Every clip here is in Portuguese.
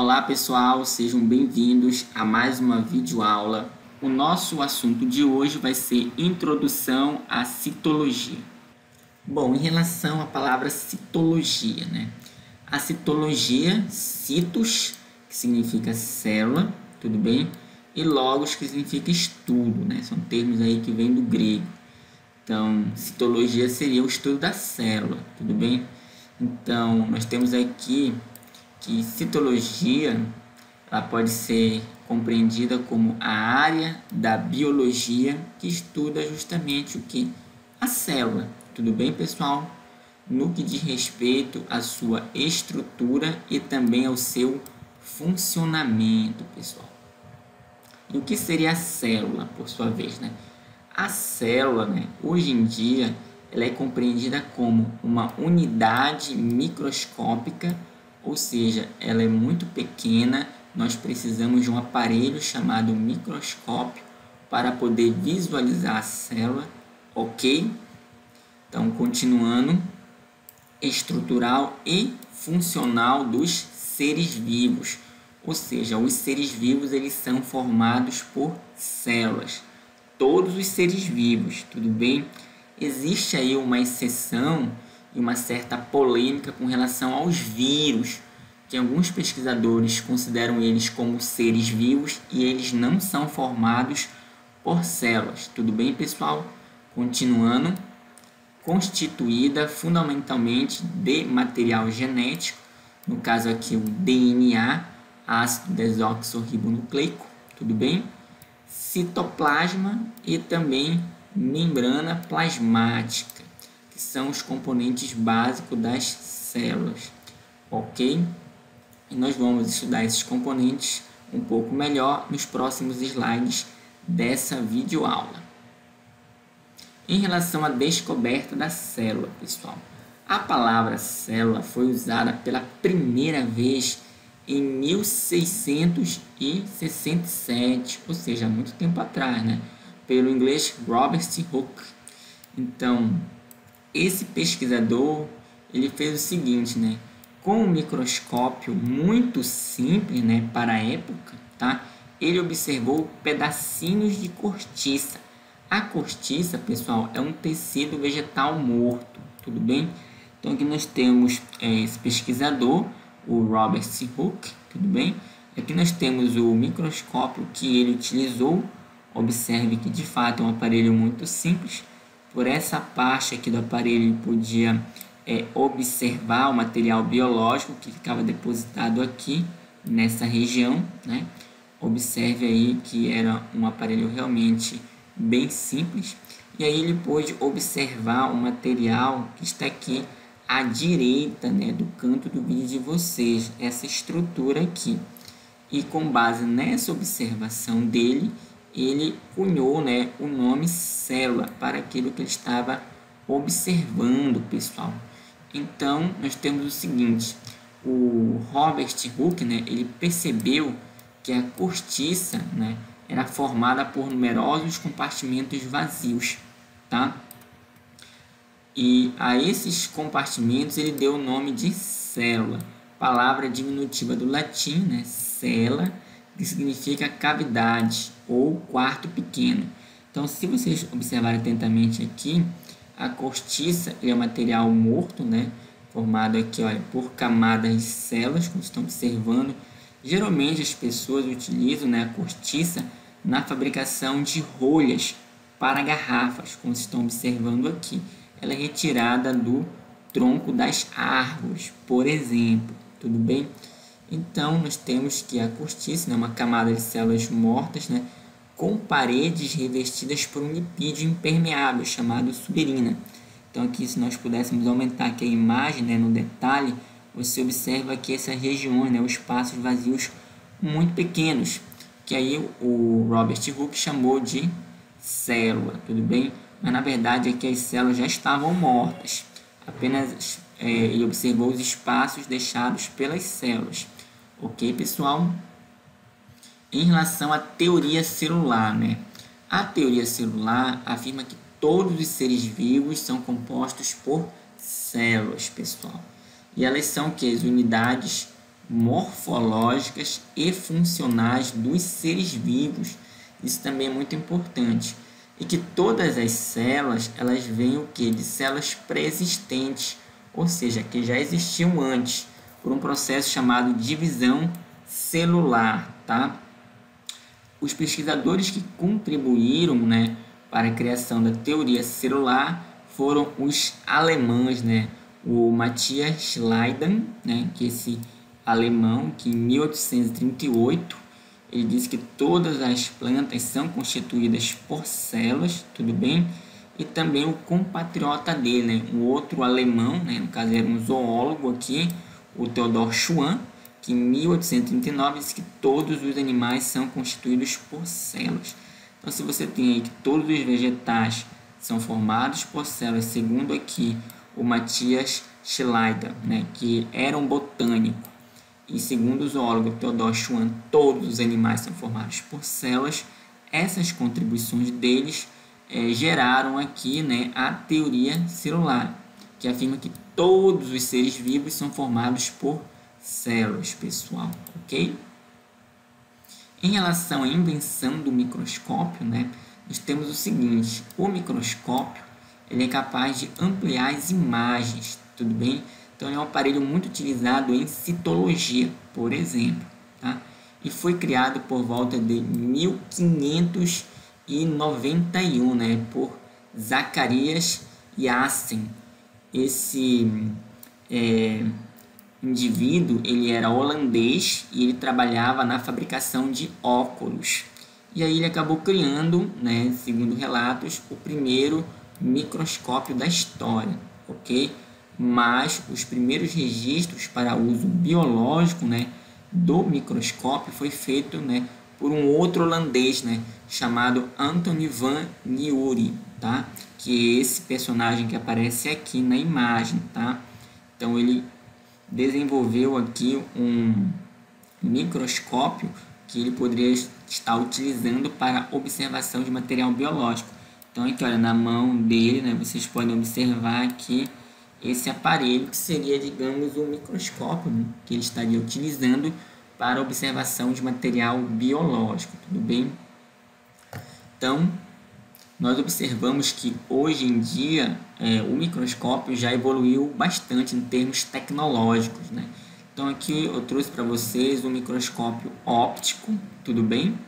Olá pessoal, sejam bem-vindos a mais uma videoaula. O nosso assunto de hoje vai ser Introdução à Citologia. Bom, em relação à palavra citologia, A citologia, citos, que significa célula, tudo bem? E logos, que significa estudo, São termos aí que vêm do grego. Então, citologia seria o estudo da célula, tudo bem? Então, nós temos aqui que citologia ela pode ser compreendida como a área da biologia que estuda justamente o que? A célula. Tudo bem, pessoal? No que diz respeito à sua estrutura e também ao seu funcionamento, pessoal. E o que seria a célula, por sua vez, A célula, hoje em dia, ela é compreendida como uma unidade microscópica, ou seja, ela é muito pequena. Nós precisamos de um aparelho chamado microscópio para poder visualizar a célula, ok? Então, continuando, estrutural e funcional dos seres vivos, ou seja, os seres vivos eles são formados por células, todos os seres vivos, tudo bem? Existe aí uma exceção e uma certa polêmica com relação aos vírus, que alguns pesquisadores consideram eles como seres vivos e eles não são formados por células. Tudo bem, pessoal? Continuando, constituída fundamentalmente de material genético, no caso aqui o DNA, ácido desoxirribonucleico, tudo bem? Citoplasma e também membrana plasmática, que são os componentes básicos das células, ok? E nós vamos estudar esses componentes um pouco melhor nos próximos slides dessa videoaula. Em relação à descoberta da célula, pessoal, a palavra célula foi usada pela primeira vez em 1667, ou seja, há muito tempo atrás, pelo inglês Robert Hooke. Então, esse pesquisador ele fez o seguinte, com um microscópio muito simples, para a época, ele observou pedacinhos de cortiça. A cortiça, pessoal, é um tecido vegetal morto, tudo bem? Então, aqui nós temos esse pesquisador, o Robert Hooke, tudo bem? Aqui nós temos o microscópio que ele utilizou. Observe que, de fato, é um aparelho muito simples. Por essa parte aqui do aparelho, ele podia observar o material biológico que ficava depositado aqui, nessa região, Observe aí que era um aparelho realmente bem simples. E aí ele pôde observar o material que está aqui à direita, do canto do vídeo de vocês, essa estrutura aqui. E com base nessa observação dele, ele cunhou o nome célula para aquilo que ele estava observando, pessoal. Então, nós temos o seguinte, o Robert Hooke, ele percebeu que a cortiça, era formada por numerosos compartimentos vazios, E a esses compartimentos ele deu o nome de célula, palavra diminutiva do latim, cella, que significa cavidade ou quarto pequeno. Então, se vocês observarem atentamente aqui, a cortiça é um material morto, formado aqui, por camadas de células, como estão observando. Geralmente as pessoas utilizam a cortiça na fabricação de rolhas para garrafas, como vocês estão observando aqui. Ela é retirada do tronco das árvores, por exemplo, tudo bem? Então, nós temos que a cortiça é uma camada de células mortas, com paredes revestidas por um lipídio impermeável chamado suberina. Então, aqui, se nós pudéssemos aumentar aqui a imagem, no detalhe, você observa aqui essas regiões, os espaços vazios muito pequenos, que aí o Robert Hooke chamou de célula, tudo bem? Mas, na verdade, aqui as células já estavam mortas. Apenas ele observou os espaços deixados pelas células. Ok, pessoal? Em relação à teoria celular, A teoria celular afirma que todos os seres vivos são compostos por células, pessoal. E elas são as unidades morfológicas e funcionais dos seres vivos. Isso também é muito importante. E que todas as células, elas vêm o quê? De células pré-existentes, ou seja, que já existiam antes, por um processo chamado divisão celular, tá? Os pesquisadores que contribuíram, né, para a criação da teoria celular foram os alemães, né? O Matthias Schleiden, né, que esse alemão, que em 1838, ele disse que todas as plantas são constituídas por células, tudo bem? E também o compatriota dele, né, um outro alemão, né, no caso era um zoólogo aqui, o Theodor Schwann, que em 1839 disse que todos os animais são constituídos por células. Então, se você tem aí que todos os vegetais são formados por células, segundo aqui o Matthias Schleiden, né, que era um botânico, e segundo o zoólogo Theodor Schwann, todos os animais são formados por células, essas contribuições deles geraram aqui, né, a teoria celular, que afirma que todos os seres vivos são formados por células, pessoal, ok? Em relação à invenção do microscópio, né, nós temos o seguinte: o microscópio ele é capaz de ampliar as imagens, tudo bem? Então, é um aparelho muito utilizado em citologia, por exemplo, tá? E foi criado por volta de 1591, né, por Zacarias Janssen. Esse indivíduo, ele era holandês e ele trabalhava na fabricação de óculos. E aí ele acabou criando, né, segundo relatos, o primeiro microscópio da história, ok? Mas os primeiros registros para uso biológico, né, do microscópio foi feito, né, por um outro holandês, né, chamado Anthony van Leeuwen, tá? Que é esse personagem que aparece aqui na imagem, tá? Então ele desenvolveu aqui um microscópio que ele poderia estar utilizando para observação de material biológico. Então aqui, olha, na mão dele, né, vocês podem observar aqui esse aparelho que seria, digamos, um microscópio, né, que ele estaria utilizando para observação de material biológico, tudo bem? Então, nós observamos que hoje em dia o microscópio já evoluiu bastante em termos tecnológicos, né? Então aqui eu trouxe para vocês um microscópio óptico, tudo bem?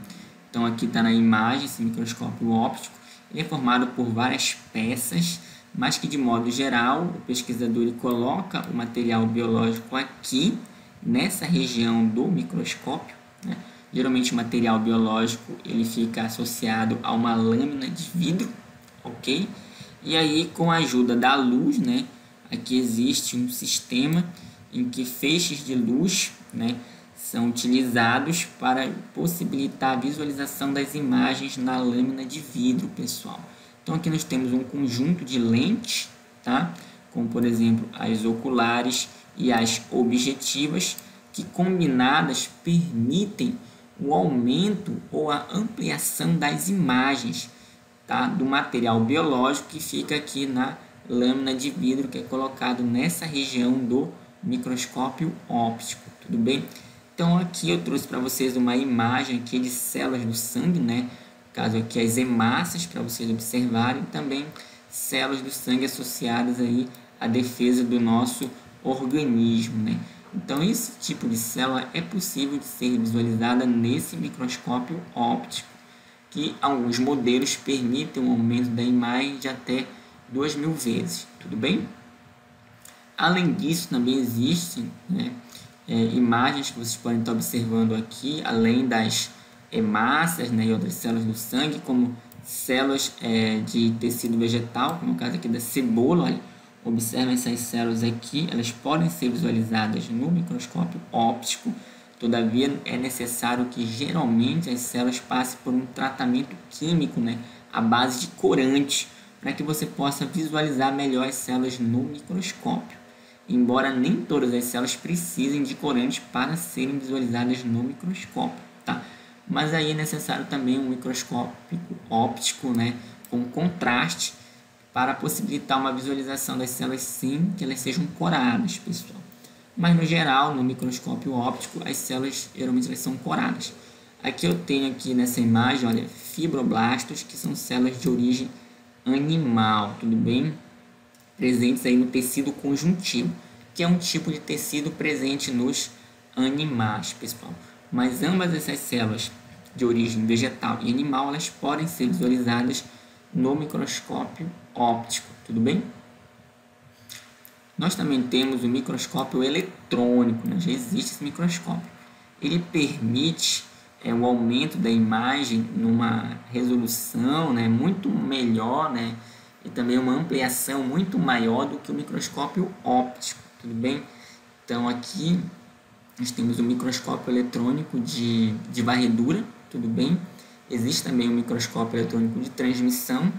Então aqui está na imagem esse microscópio óptico. Ele é formado por várias peças, mas que de modo geral o pesquisador ele coloca o material biológico aqui nessa região do microscópio, né? Geralmente o material biológico ele fica associado a uma lâmina de vidro, ok? E aí, com a ajuda da luz, né, aqui existe um sistema em que feixes de luz, né, são utilizados para possibilitar a visualização das imagens na lâmina de vidro, pessoal. Então aqui nós temos um conjunto de lentes, tá? Como por exemplo as oculares e as objetivas, que combinadas permitem o aumento ou a ampliação das imagens, tá, do material biológico que fica aqui na lâmina de vidro, que é colocado nessa região do microscópio óptico, tudo bem? Então aqui eu trouxe para vocês uma imagem aqui de células do sangue, né? No caso aqui as hemácias, para vocês observarem, também células do sangue associadas aí à defesa do nosso organismo, né? Então, esse tipo de célula é possível de ser visualizada nesse microscópio óptico, que alguns modelos permitem um aumento da imagem de até 2.000 vezes, tudo bem? Além disso, também existem, né, imagens que vocês podem estar observando aqui, além das hemácias, né, e outras células do sangue, como células de tecido vegetal, como no caso aqui da cebola, olha. Observem essas células aqui, elas podem ser visualizadas no microscópio óptico, todavia é necessário que geralmente as células passem por um tratamento químico, né, à base de corante, para que você possa visualizar melhor as células no microscópio, embora nem todas as células precisem de corante para serem visualizadas no microscópio, tá? Mas aí é necessário também um microscópio óptico, né, com contraste, para possibilitar uma visualização das células sem que elas sejam coradas, pessoal. mas no geral, no microscópio óptico, as células geralmente elas são coradas. Aqui eu tenho aqui nessa imagem, olha, fibroblastos, que são células de origem animal, tudo bem? Presentes aí no tecido conjuntivo, que é um tipo de tecido presente nos animais, pessoal. Mas ambas essas células de origem vegetal e animal, elas podem ser visualizadas no microscópio óptico, tudo bem? Nós também temos o microscópio eletrônico, né? Já existe esse microscópio. Ele permite o aumento da imagem numa resolução, né, muito melhor, né, e também uma ampliação muito maior do que o microscópio óptico, tudo bem? Então aqui nós temos o microscópio eletrônico de varredura, tudo bem? Existe também o microscópio eletrônico de transmissão,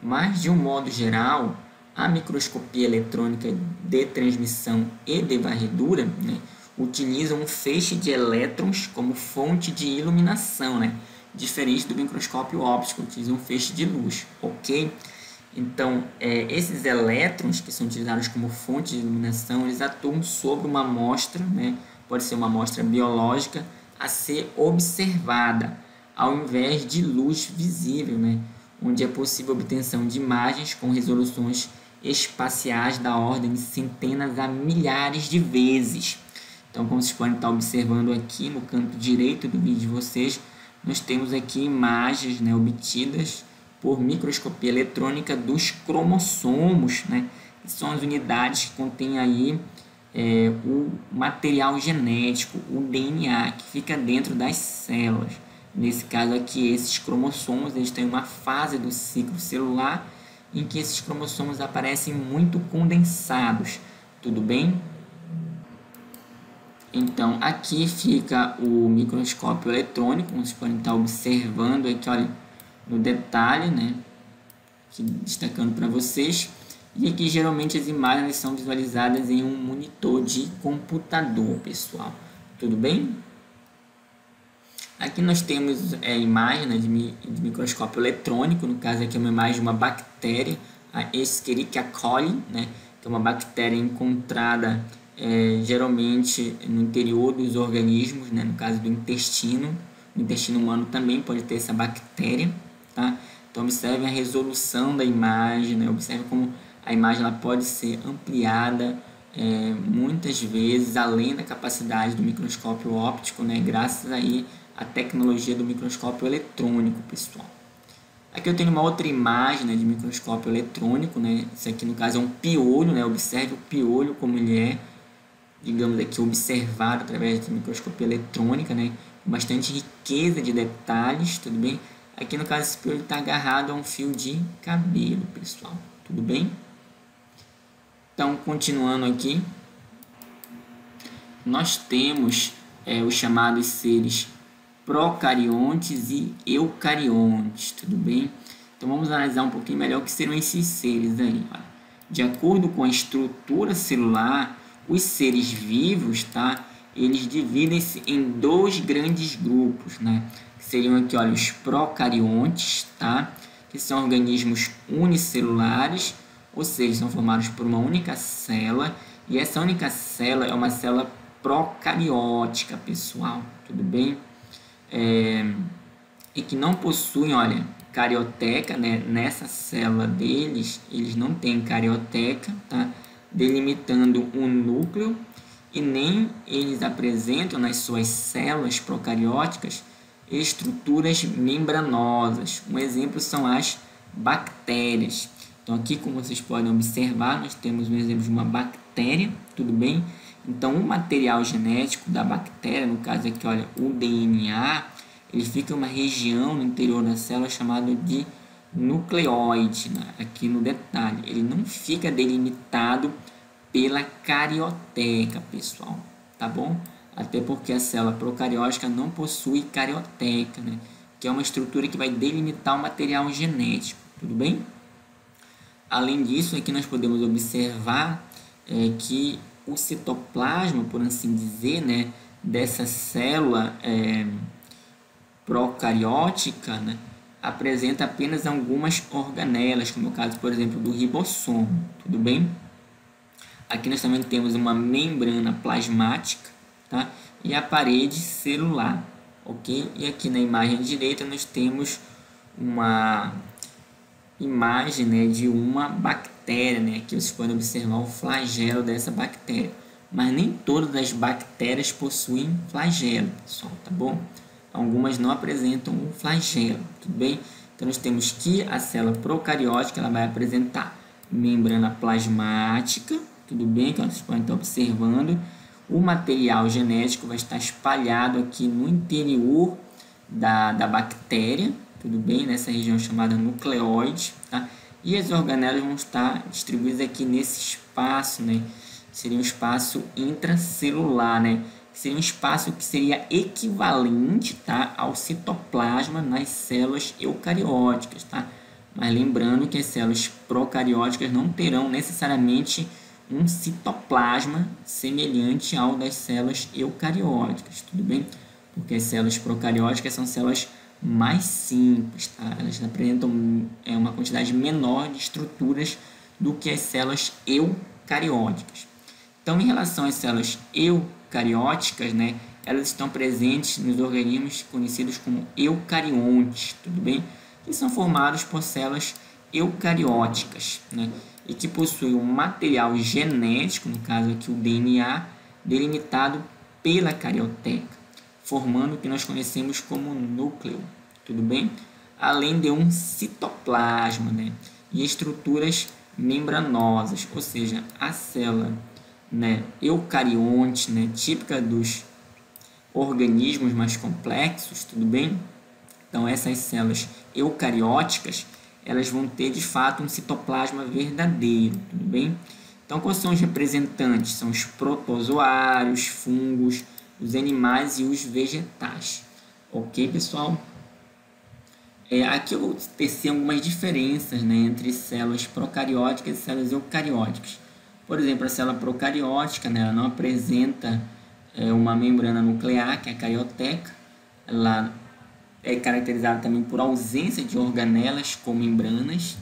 mas de um modo geral, a microscopia eletrônica de transmissão e de varredura, né, utiliza um feixe de elétrons como fonte de iluminação, né, diferente do microscópio óptico, que utiliza um feixe de luz, ok? Então, esses elétrons que são utilizados como fonte de iluminação, eles atuam sobre uma amostra, né, pode ser uma amostra biológica, a ser observada, ao invés de luz visível, né, onde é possível a obtenção de imagens com resoluções espaciais da ordem de centenas a milhares de vezes. Então, como vocês podem estar observando aqui no canto direito do vídeo de vocês, nós temos aqui imagens, né, obtidas por microscopia eletrônica dos cromossomos, né, que são as unidades que contêm aí o material genético, o DNA, que fica dentro das células. Nesse caso aqui, esses cromossomos, eles têm uma fase do ciclo celular em que esses cromossomos aparecem muito condensados, tudo bem? Então, aqui fica o microscópio eletrônico, como vocês podem estar observando aqui, olha, no detalhe, né, aqui destacando para vocês. E aqui, geralmente, as imagens são visualizadas em um monitor de computador, pessoal. Tudo bem? Aqui nós temos imagem, né, de microscópio eletrônico, no caso aqui é uma imagem de uma bactéria, a Escherichia coli, né, que é uma bactéria encontrada geralmente no interior dos organismos, né, no caso do intestino. No intestino humano também pode ter essa bactéria, tá? Então observe a resolução da imagem, né, observe como a imagem ela pode ser ampliada muitas vezes além da capacidade do microscópio óptico, né, graças aí a tecnologia do microscópio eletrônico, pessoal. Aqui eu tenho uma outra imagem, né, de microscópio eletrônico, né? Isso aqui no caso é um piolho, né? Observe o piolho como ele é, digamos aqui, observado através da microscopia eletrônica, né? Com bastante riqueza de detalhes, tudo bem? Aqui no caso esse piolho está agarrado a um fio de cabelo, pessoal, tudo bem? Então, continuando aqui, nós temos os chamados seres procariontes e eucariontes, tudo bem? Então vamos analisar um pouquinho melhor o que seriam esses seres aí. Ó. De acordo com a estrutura celular, os seres vivos, tá? Eles dividem-se em dois grandes grupos, né? Que seriam aqui, olha, os procariontes, tá? Que são organismos unicelulares, ou seja, são formados por uma única célula, e essa única célula é uma célula procariótica, pessoal, tudo bem? E que não possuem, olha, carioteca, né? Nessa célula deles, eles não têm carioteca, tá? Delimitando um núcleo, e nem eles apresentam nas suas células procarióticas estruturas membranosas. Um exemplo são as bactérias. Então aqui, como vocês podem observar, nós temos um exemplo de uma bactéria, tudo bem? Então, o material genético da bactéria, no caso aqui, olha, o DNA, ele fica em uma região no interior da célula chamada de nucleóide, né? Aqui no detalhe. Ele não fica delimitado pela carioteca, pessoal, tá bom? Até porque a célula procariótica não possui carioteca, né? Que é uma estrutura que vai delimitar o material genético, tudo bem? Além disso, aqui nós podemos observar que o citoplasma, por assim dizer, né, dessa célula procariótica, né, apresenta apenas algumas organelas, como é o caso, por exemplo, do ribossomo, tudo bem? Aqui nós também temos uma membrana plasmática, tá? E a parede celular, ok? E aqui na imagem direita nós temos uma imagem, né, de uma bactéria, né? Aqui vocês podem observar o flagelo dessa bactéria. Mas nem todas as bactérias possuem flagelo, pessoal, tá bom? Algumas não apresentam um flagelo, tudo bem? Então nós temos que a célula procariótica ela vai apresentar membrana plasmática, tudo bem? Que vocês podem estar observando. O material genético vai estar espalhado aqui no interior da bactéria, tudo bem? Nessa região chamada nucleóide, tá? E as organelas vão estar distribuídas aqui nesse espaço, né? Seria um espaço intracelular, né? Seria um espaço que seria equivalente, tá, ao citoplasma nas células eucarióticas, tá? Mas lembrando que as células procarióticas não terão necessariamente um citoplasma semelhante ao das células eucarióticas, tudo bem? Porque as células procarióticas são células mais simples, tá? Elas apresentam uma quantidade menor de estruturas do que as células eucarióticas. Então, em relação às células eucarióticas, né, elas estão presentes nos organismos conhecidos como eucariontes, tudo bem? Que são formados por células eucarióticas, né, e que possuem um material genético, no caso aqui o DNA, delimitado pela carioteca, formando o que nós conhecemos como núcleo, tudo bem? Além de um citoplasma, né, e estruturas membranosas, ou seja, a célula, né, eucarionte, né, típica dos organismos mais complexos, tudo bem? Então essas células eucarióticas, elas vão ter de fato um citoplasma verdadeiro, tudo bem? Então quais são os representantes? São os protozoários, fungos, os animais e os vegetais. Ok, pessoal? Aqui eu vou tecer algumas diferenças, né, entre células procarióticas e células eucarióticas. Por exemplo, a célula procariótica, né, ela não apresenta uma membrana nuclear, que é a carioteca. Ela é caracterizada também por ausência de organelas com membranas,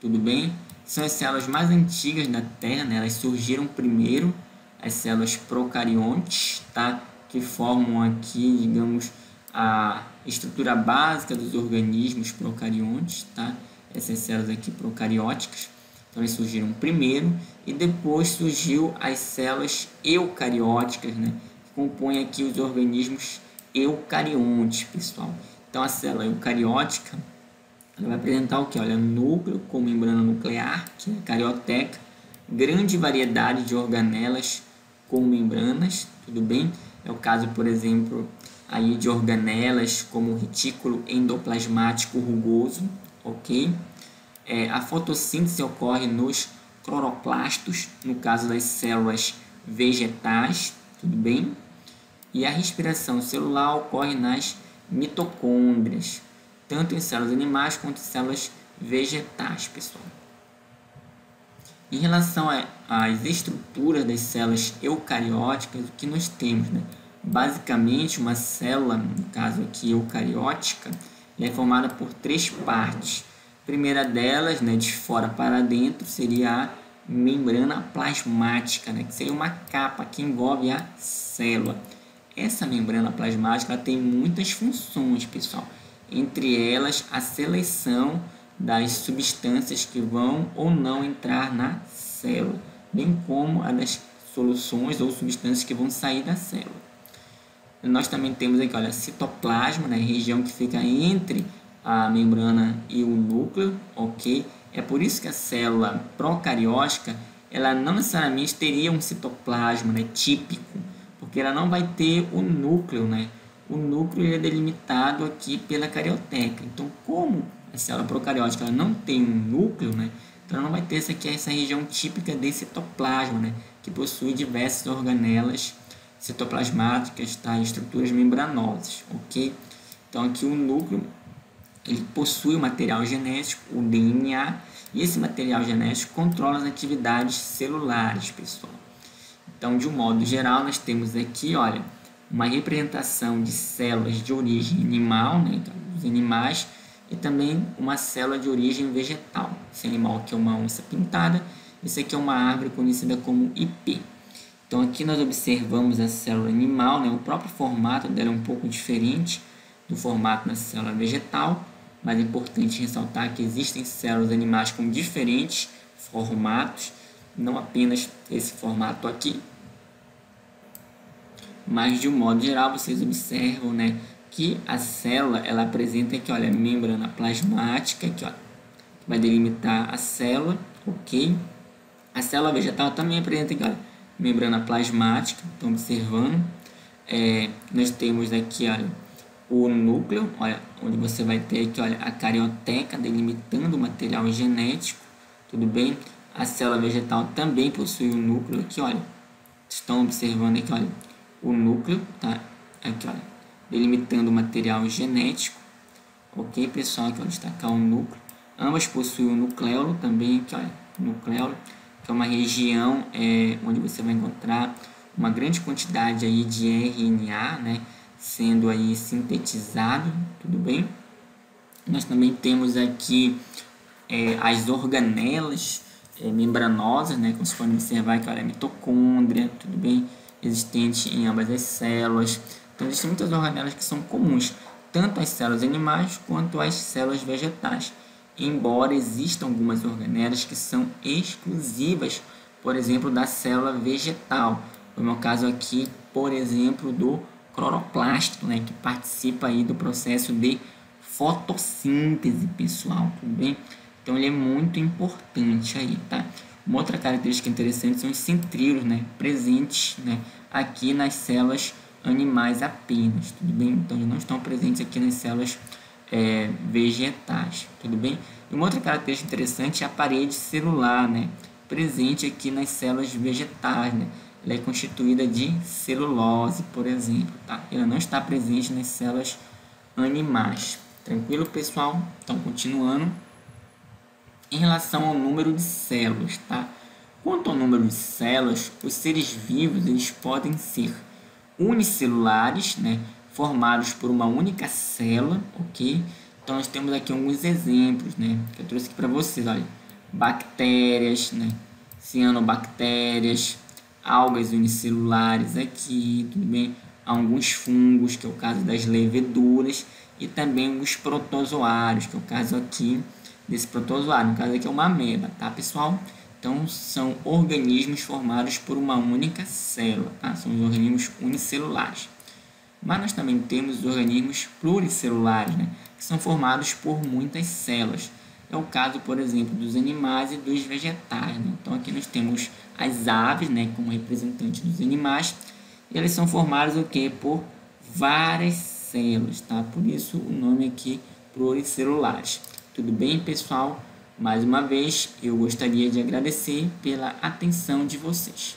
tudo bem? São as células mais antigas da Terra, né? Elas surgiram primeiro, as células procariontes, tá? Que formam aqui, digamos, a estrutura básica dos organismos procariontes, tá? Essas células aqui procarióticas, então elas surgiram primeiro e depois surgiu as células eucarióticas, né? Que compõem aqui os organismos eucariontes, pessoal. Então a célula eucariótica ela vai apresentar o que? Olha, núcleo com membrana nuclear, que é a carioteca, grande variedade de organelas com membranas, tudo bem? É o caso, por exemplo, aí de organelas como o retículo endoplasmático rugoso, ok? A fotossíntese ocorre nos cloroplastos, no caso das células vegetais, tudo bem? E a respiração celular ocorre nas mitocôndrias, tanto em células animais quanto em células vegetais, pessoal. Em relação às estruturas das células eucarióticas, o que nós temos, né? Basicamente, uma célula, no caso aqui eucariótica, é formada por três partes. A primeira delas, né, de fora para dentro, seria a membrana plasmática, né, que seria uma capa que envolve a célula. Essa membrana plasmática ela tem muitas funções, pessoal. Entre elas, a seleção das substâncias que vão ou não entrar na célula, bem como a das soluções ou substâncias que vão sair da célula. Nós também temos aqui, olha, citoplasma, né, região que fica entre a membrana e o núcleo, ok? É por isso que a célula procariótica, ela não necessariamente teria um citoplasma, né, típico, porque ela não vai ter o núcleo, né? O núcleo é delimitado aqui pela carioteca. Então, como a célula procariótica ela não tem um núcleo, né? Então, ela não vai ter essa região típica de citoplasma, né? Que possui diversas organelas citoplasmáticas, tá? Estruturas membranosas, ok? Então, aqui o núcleo ele possui o material genético, o DNA, e esse material genético controla as atividades celulares, pessoal. Então, de um modo geral, nós temos aqui, olha, uma representação de células de origem animal, né, então, dos animais, e também uma célula de origem vegetal. Esse animal aqui é uma onça pintada Isso aqui é uma árvore conhecida como ipê. Então aqui nós observamos a célula animal, né? O próprio formato dela é um pouco diferente do formato da célula vegetal, mas é importante ressaltar que existem células animais com diferentes formatos, não apenas esse formato aqui, mas de um modo geral vocês observam, né, que a célula ela apresenta aqui, olha, membrana plasmática, aqui, ó, que vai delimitar a célula, ok? A célula vegetal também apresenta aqui, olha, membrana plasmática, estão observando. Nós temos aqui, olha, o núcleo, olha, onde você vai ter aqui, olha, a carioteca delimitando o material genético, tudo bem? A célula vegetal também possui um núcleo aqui, olha, estão observando aqui, olha, o núcleo, tá? Aqui, olha, delimitando o material genético, ok, pessoal? Aqui, ó, destacar o núcleo. Ambas possuem o nucleolo também, aqui, olha, nucleolo, que é uma região onde você vai encontrar uma grande quantidade aí de RNA, né, sendo aí sintetizado, tudo bem? Nós também temos aqui as organelas membranosas, né, como vocês podem observar aqui, olha, a mitocôndria, tudo bem? Existente em ambas as células. Então, existem muitas organelas que são comuns, tanto às células animais quanto às células vegetais. Embora existam algumas organelas que são exclusivas, por exemplo, da célula vegetal. No meu caso aqui, por exemplo, do cloroplasto, né, que participa aí do processo de fotossíntese, pessoal, tudo bem? Então, ele é muito importante aí, tá? Uma outra característica interessante são os centríolos, né, presentes, né, aqui nas células animais apenas, tudo bem? Então, eles não estão presentes aqui nas células vegetais, tudo bem? E uma outra característica interessante é a parede celular, né, presente aqui nas células vegetais, né? Ela é constituída de celulose, por exemplo, tá? Ela não está presente nas células animais. Tranquilo, pessoal? Então, continuando. Em relação ao número de células, tá? Quanto ao número de células, os seres vivos eles podem ser unicelulares, né, formados por uma única célula, ok? Então nós temos aqui alguns exemplos, né, que eu trouxe aqui para vocês, olha, bactérias, né, cianobactérias, algas unicelulares aqui, tudo bem? Alguns fungos, que é o caso das leveduras, e também os protozoários, que é o caso aqui desse protozoário, no caso aqui é uma ameba, tá, pessoal? Então, são organismos formados por uma única célula, tá? São os organismos unicelulares. Mas nós também temos os organismos pluricelulares, né, que são formados por muitas células. É o caso, por exemplo, dos animais e dos vegetais, né? Então, aqui nós temos as aves, né, como representantes dos animais, e elas são formadas o quê? Por várias células, tá? Por isso o nome aqui pluricelulares. Tudo bem, pessoal? Mais uma vez, eu gostaria de agradecer pela atenção de vocês.